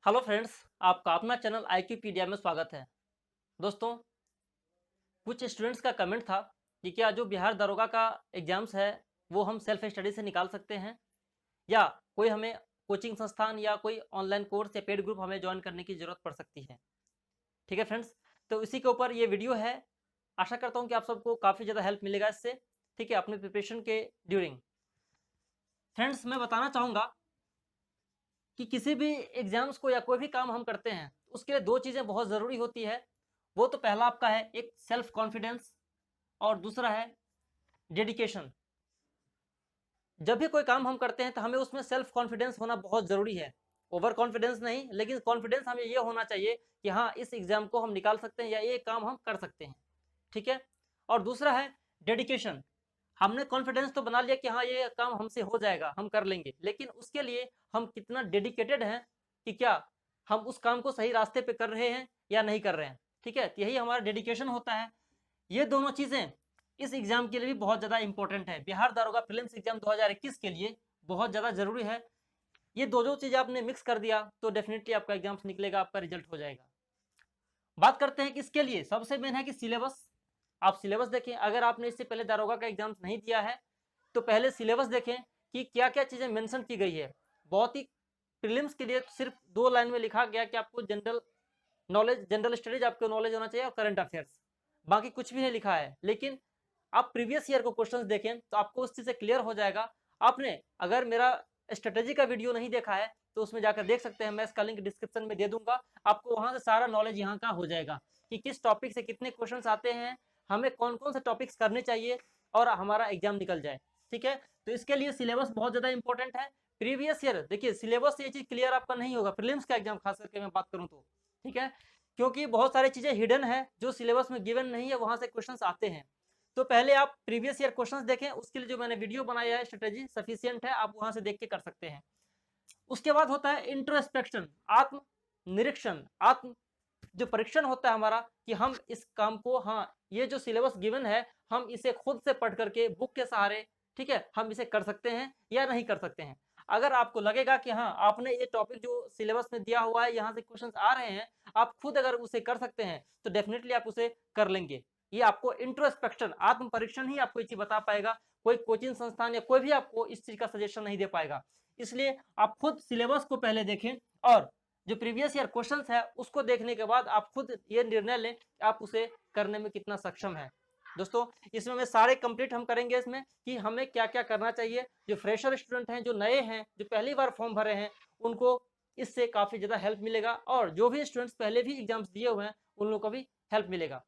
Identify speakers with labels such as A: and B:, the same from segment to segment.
A: Hello friends, आपका अपना channel IQpedia में स्वागत है। दोस्तों, कुछ स्टूडेंट्स का कमेंट था कि क्या जो बिहार दरोगा का एग्जाम्स है वो हम सेल्फ स्टडी से निकाल सकते हैं या कोई हमें कोचिंग संस्थान या कोई ऑनलाइन कोर्स या पेड ग्रुप हमें ज्वाइन करने की ज़रूरत पड़ सकती है। ठीक है फ्रेंड्स, तो इसी के ऊपर ये वीडियो है। आशा करता हूँ कि आप सबको काफ़ी ज़्यादा हेल्प मिलेगा इससे। ठीक है, अपने प्रिपरेशन के ड्यूरिंग। फ्रेंड्स, मैं बताना चाहूँगा कि किसी भी एग्जाम्स को या कोई भी काम हम करते हैं उसके लिए दो चीज़ें बहुत ज़रूरी होती है। वो तो पहला आपका है एक सेल्फ कॉन्फिडेंस और दूसरा है डेडिकेशन। जब भी कोई काम हम करते हैं तो हमें उसमें सेल्फ कॉन्फिडेंस होना बहुत ज़रूरी है। ओवर कॉन्फिडेंस नहीं, लेकिन कॉन्फिडेंस हमें ये होना चाहिए कि हाँ, इस एग्जाम को हम निकाल सकते हैं या ये काम हम कर सकते हैं। ठीक है, और दूसरा है डेडिकेशन। हमने कॉन्फिडेंस तो बना लिया कि हाँ, ये काम हमसे हो जाएगा, हम कर लेंगे, लेकिन उसके लिए हम कितना डेडिकेटेड हैं कि क्या हम उस काम को सही रास्ते पे कर रहे हैं या नहीं कर रहे हैं। ठीक है, तो यही हमारा डेडिकेशन होता है। ये दोनों चीज़ें इस एग्जाम के लिए भी बहुत ज़्यादा इंपॉर्टेंट है। बिहार दारोगा प्रीलिम्स एग्जाम 2021 के लिए बहुत ज़्यादा जरूरी है। ये दो चीज़ें आपने मिक्स कर दिया तो डेफिनेटली आपका एग्जाम निकलेगा, आपका रिजल्ट हो जाएगा। बात करते हैं कि इसके लिए सबसे मेन है कि सिलेबस। आप सिलेबस देखें। अगर आपने इससे पहले दारोगा का एग्जाम नहीं दिया है तो पहले सिलेबस देखें कि क्या क्या चीज़ें मेंशन की गई है। बहुत ही प्रीलिम्स के लिए सिर्फ 2 लाइन में लिखा गया कि आपको जनरल नॉलेज, जनरल स्टडीज आपको नॉलेज होना चाहिए और करंट अफेयर्स, बाकी कुछ भी नहीं लिखा है। लेकिन आप प्रीवियस ईयर को क्वेश्चंस देखें तो आपको उस चीज़ से क्लियर हो जाएगा। आपने अगर मेरा स्ट्रेटेजी का वीडियो नहीं देखा है तो उसमें जाकर देख सकते हैं, मैं इसका लिंक डिस्क्रिप्शन में दे दूंगा। आपको वहां से सारा नॉलेज यहाँ का हो जाएगा कि किस टॉपिक से कितने क्वेश्चंस आते हैं, हमें कौन कौन से टॉपिक्स करने चाहिए और हमारा एग्जाम निकल जाए। ठीक है, तो इसके लिए सिलेबस बहुत ज़्यादा इंपॉर्टेंट है। प्रीवियस ईयर देखिए, सिलेबस से ये चीज़ क्लियर आपका नहीं होगा प्रीलिम्स का एग्जाम खास करके मैं बात करूँ तो। ठीक है, क्योंकि बहुत सारी चीज़ें हिडन है जो सिलेबस में गिवन नहीं है, वहां से क्वेश्चंस आते हैं। तो पहले आप प्रीवियस ईयर क्वेश्चंस देखें, उसके लिए जो मैंने वीडियो बनाया है स्ट्रेटेजी सफिशियंट है, आप वहां से देख के कर सकते हैं। उसके बाद होता है इंट्रोस्पेक्शन, आत्म निरीक्षण, आत्म जो परीक्षण होता है हमारा कि हम इस काम को, हाँ, ये जो सिलेबस गिवन है हम इसे खुद से पढ़ करके बुक के सहारे, ठीक है, हम इसे कर सकते हैं या नहीं कर सकते हैं। अगर आपको लगेगा कि हाँ, आपने ये टॉपिक जो सिलेबस में दिया हुआ है यहाँ से क्वेश्चंस आ रहे हैं, आप खुद अगर उसे कर सकते हैं तो डेफिनेटली आप उसे कर लेंगे। ये आपको इंट्रोस्पेक्शन, आत्म परीक्षण ही आपको ये चीज बता पाएगा। कोई कोचिंग संस्थान या कोई भी आपको इस चीज का सजेशन नहीं दे पाएगा। इसलिए आप खुद सिलेबस को पहले देखें और जो प्रीवियस ईयर क्वेश्चंस है उसको देखने के बाद आप खुद ये निर्णय लें कि आप उसे करने में कितना सक्षम है। दोस्तों, इसमें मैं सारे कंप्लीट हम करेंगे इसमें कि हमें क्या क्या करना चाहिए। जो फ्रेशर स्टूडेंट हैं, जो नए हैं, जो पहली बार फॉर्म भरे हैं, उनको इससे काफ़ी ज़्यादा हेल्प मिलेगा और जो भी स्टूडेंट्स पहले भी एग्जाम्स दिए हुए हैं उन लोगों को भी हेल्प मिलेगा।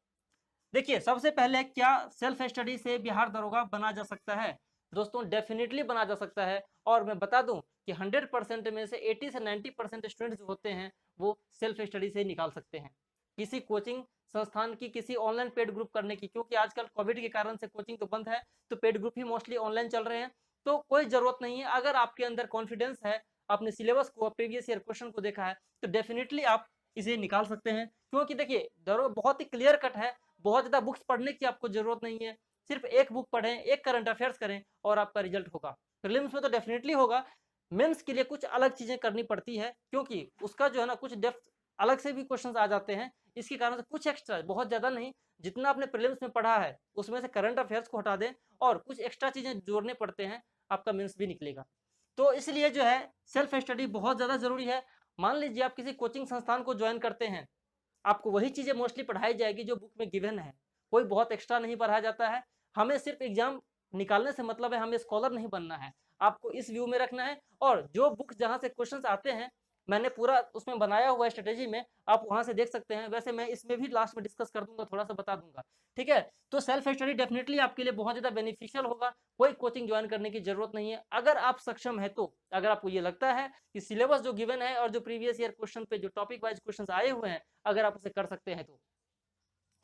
A: देखिए, सबसे पहले क्या सेल्फ स्टडी से बिहार दरोगा बना जा सकता है। दोस्तों, डेफिनेटली बना जा सकता है। और मैं बता दूं कि 100% में से 80 से 90% स्टूडेंट्स जो होते हैं वो सेल्फ स्टडी से निकाल सकते हैं, किसी कोचिंग संस्थान की, किसी ऑनलाइन पेड ग्रुप करने की। क्योंकि आजकल कोविड के कारण से कोचिंग तो बंद है, तो पेड ग्रुप ही मोस्टली ऑनलाइन चल रहे हैं। तो कोई जरूरत नहीं है। अगर आपके अंदर कॉन्फिडेंस है, अपने सिलेबस को, प्रीवियस ईयर क्वेश्चन को देखा है, तो डेफिनेटली आप इसे निकाल सकते हैं। क्योंकि देखिए, दरो बहुत ही क्लियर कट है। बहुत ज़्यादा बुक्स पढ़ने की आपको जरूरत नहीं है। सिर्फ एक बुक पढ़ें, एक करंट अफेयर्स करें और आपका रिजल्ट होगा। प्रीलिम्स में तो डेफिनेटली होगा। मेंस के लिए कुछ अलग चीज़ें करनी पड़ती है क्योंकि उसका जो है ना, कुछ डेप्थ अलग से भी क्वेश्चंस आ जाते हैं। इसके कारण से कुछ एक्स्ट्रा, बहुत ज़्यादा नहीं, जितना आपने प्रीलिम्स में पढ़ा है उसमें से करंट अफेयर्स को हटा दें और कुछ एक्स्ट्रा चीज़ें जोड़ने पड़ते हैं, आपका मेंस भी निकलेगा। तो इसलिए जो है सेल्फ स्टडी बहुत ज़्यादा ज़रूरी है। मान लीजिए आप किसी कोचिंग संस्थान को ज्वाइन करते हैं, आपको वही चीज़ें मोस्टली पढ़ाई जाएगी जो बुक में गिवन है। कोई बहुत एक्स्ट्रा नहीं पढ़ाया जाता है। हमें सिर्फ एग्जाम निकालने से मतलब है, हमें स्कॉलर नहीं बनना है। आपको इस व्यू में रखना है और जो बुक जहाँ से क्वेश्चंस आते हैं मैंने पूरा उसमें बनाया हुआ है स्ट्रेटेजी में, आप वहाँ से देख सकते हैं। वैसे मैं इसमें भी लास्ट में डिस्कस कर दूंगा, थोड़ा सा बता दूंगा। ठीक है, तो सेल्फ स्टडी डेफिनेटली आपके लिए बहुत ज़्यादा बेनिफिशियल होगा। कोई कोचिंग ज्वाइन करने की जरूरत नहीं है अगर आप सक्षम है तो। अगर आपको ये लगता है कि सिलेबस जो गिवन है और जो प्रीवियस ईयर क्वेश्चन पे जो टॉपिक वाइज क्वेश्चन आए हुए हैं, अगर आप उसे कर सकते हैं तो।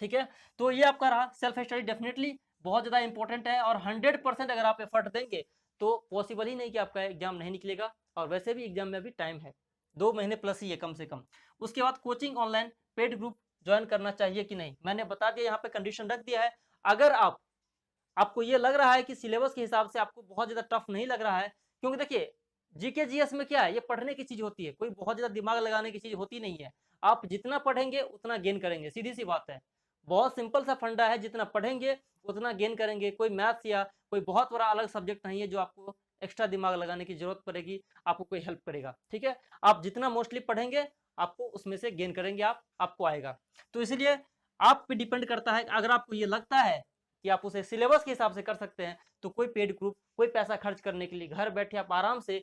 A: ठीक है, तो ये आपका रहा सेल्फ स्टडी। डेफिनेटली बहुत ज़्यादा इंपॉर्टेंट है और 100% अगर आप एफर्ट देंगे तो पॉसिबल ही नहीं कि आपका एग्जाम नहीं निकलेगा। और वैसे भी एग्जाम में अभी टाइम है, 2 महीने प्लस ही है कम से कम। उसके बाद coaching online paid group join करना चाहिए कि नहीं, मैंने बता दिया, यहाँ पे कंडीशन रख दिया है। अगर आपको ये लग रहा है कि सिलेबस के हिसाब से आपको बहुत ज़्यादा टफ नहीं लग रहा है, क्योंकि देखिए जीके जीएस में क्या है, ये पढ़ने की चीज होती है, कोई बहुत ज्यादा दिमाग लगाने की चीज होती नहीं है। आप जितना पढ़ेंगे उतना गेन करेंगे, सीधी सी बात है। बहुत सिंपल सा फंडा है, जितना पढ़ेंगे उतना गेन करेंगे। कोई मैथ्स या कोई बहुत बड़ा अलग सब्जेक्ट नहीं है जो आपको एक्स्ट्रा दिमाग लगाने की जरूरत पड़ेगी, आपको कोई हेल्प करेगा। ठीक है, आप जितना मोस्टली पढ़ेंगे आपको उसमें से गेन करेंगे, आपको आएगा। तो इसलिए आप पे डिपेंड करता है। अगर आपको ये लगता है कि आप उसे सिलेबस के हिसाब से कर सकते हैं तो कोई पेड ग्रुप, कोई पैसा खर्च करने के लिए घर बैठे आप आराम से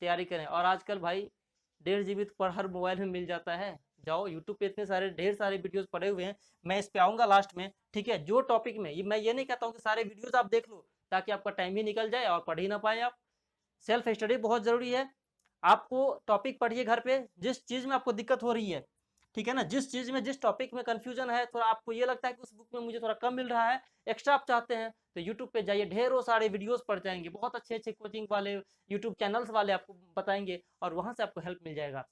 A: तैयारी करें। और आजकल भाई 1.5 GB तो पर हर मोबाइल में मिल जाता है। जाओ यूट्यूब पे इतने सारे ढेर सारे वीडियोस पड़े हुए हैं, मैं इस पे आऊंगा लास्ट में। ठीक है, जो टॉपिक में मैं ये नहीं कहता हूँ कि सारे वीडियोस आप देख लो ताकि आपका टाइम ही निकल जाए और पढ़ ही ना पाए आप। सेल्फ स्टडी बहुत जरूरी है। आपको टॉपिक पढ़िए घर पे, जिस चीज में आपको दिक्कत हो रही है, ठीक है ना, जिस चीज में, जिस टॉपिक में कंफ्यूजन है, थोड़ा आपको ये लगता है कि उस बुक में मुझे थोड़ा कम मिल रहा है, एक्स्ट्रा आप चाहते हैं, तो यूट्यूब पे जाइए, ढेरों सारे वीडियोस पढ़ जाएंगे, बहुत अच्छे अच्छे कोचिंग वाले यूट्यूब चैनल्स वाले आपको बताएंगे और वहां से आपको हेल्प मिल जाएगा।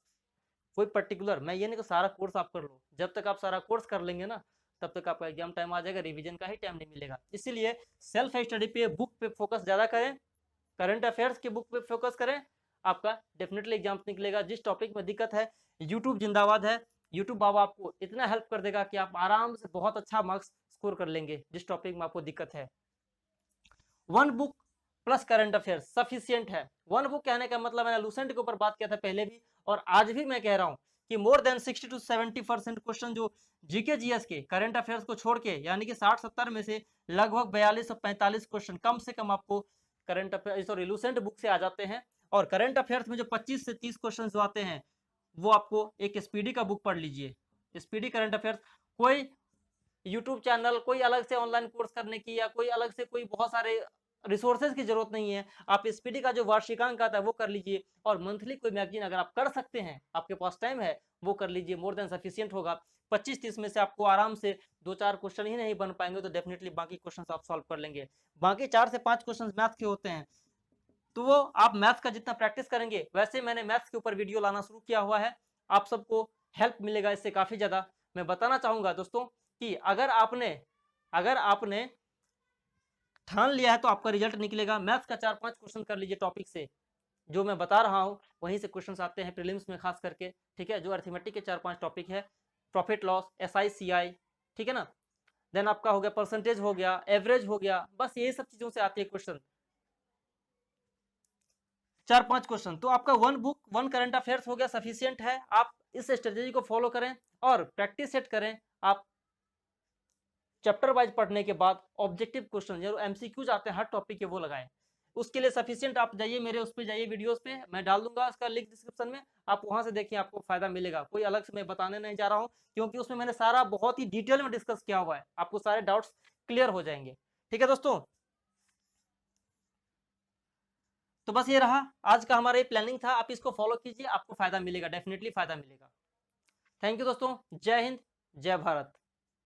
A: कोई पर्टिकुलर मैं ये नहीं कि सारा कोर्स आप कर लो, जब तक आप सारा कोर्स कर लेंगे ना तब तक आपका एग्जाम टाइम आ जाएगा, रिवीजन का ही टाइम नहीं मिलेगा। इसीलिए सेल्फ स्टडी पे, बुक पे फोकस ज्यादा करें, करंट अफेयर्स की बुक पे फोकस करें, आपका डेफिनेटली एग्जाम निकलेगा। जिस टॉपिक में दिक्कत है, यूट्यूब जिंदाबाद है, यूट्यूब बाबा आपको इतना हेल्प कर देगा कि आप आराम से बहुत अच्छा मार्क्स स्कोर कर लेंगे जिस टॉपिक में आपको दिक्कत है। One book plus current affairs sufficient है। वन बुक कहने का मतलब, मैंने लूसेंट के ऊपर बात किया था पहले भी और आज भी मैं कह रहा हूं कि मोर देन 60 to 70% क्वेश्चन जो जीके जीएस के करंट अफेयर्स को छोड़ के, यानी कि 60-70 में से लगभग 42 से 45 क्वेश्चन कम से कम आपको current affair, sorry, Lucent book से आ जाते हैं। और करंट अफेयर्स में जो 25 से 30 क्वेश्चन जो आते हैं वो आपको एक स्पीडी का बुक पढ़ लीजिए, स्पीडी करंट अफेयर्स। कोई यूट्यूब चैनल, कोई अलग से ऑनलाइन कोर्स करने की या कोई अलग से कोई बहुत सारे रिसोर्सेज की जरूरत नहीं है। आप स्पीडी का जो वार्षिकांक आता है वो कर लीजिए, और मंथली कोई मैगजीन अगर आप कर सकते हैं, आपके पास टाइम है, वो कर लीजिए, मोर देन सफिशियंट होगा। 25-30 में से आपको आराम से 2-4 क्वेश्चन ही नहीं बन पाएंगे तो डेफिनेटली बाकी क्वेश्चन आप सॉल्व कर लेंगे। बाकी 4 से 5 क्वेश्चन मैथ के होते हैं, तो वो आप मैथ्स का जितना प्रैक्टिस करेंगे, वैसे मैंने मैथ्स के ऊपर वीडियो लाना शुरू किया हुआ है, आप सबको हेल्प मिलेगा इससे काफी ज्यादा। मैं बताना चाहूंगा दोस्तों कि अगर आपने ठान लिया है तो आपका रिजल्ट निकलेगा। मैथ्स का 4-5 क्वेश्चन कर लीजिए टॉपिक से, जो मैं बता रहा हूँ वहीं से क्वेश्चन आते हैं प्रीलिम्स में खास करके। ठीक है, जो अर्थमेटिक के 4-5 टॉपिक है, प्रॉफिट लॉस, SI CI, ठीक है ना, देन आपका हो गया परसेंटेज, हो गया एवरेज, हो गया, बस यही सब चीजों से आती है क्वेश्चन, 4-5 क्वेश्चन। तो आपका one book, one current affairs हो गया, सफिशियंट है। आप इस स्ट्रेटेजी को फॉलो करें और प्रैक्टिस सेट करें। आप चैप्टर वाइज पढ़ने के बाद ऑब्जेक्टिव क्वेश्चन जो MCQs आते हैं हर टॉपिक के वो लगाएं। उसके लिए सफिशियंट आप जाइए, मेरे उस पे जाइए, वीडियोस पे मैं डाल दूंगा उसका लिंक डिस्क्रिप्शन में, आप वहां से देखिए, आपको फायदा मिलेगा। कोई अलग से मैं बताने नहीं जा रहा हूँ, क्योंकि उसमें मैंने सारा बहुत ही डिटेल में डिस्कस किया हुआ है, आपको सारे डाउट्स क्लियर हो जाएंगे। ठीक है दोस्तों, तो बस ये रहा आज का हमारा ये प्लानिंग था, आप इसको फॉलो कीजिए, आपको फायदा मिलेगा, डेफिनेटली फायदा मिलेगा। थैंक यू दोस्तों, जय हिंद, जय भारत।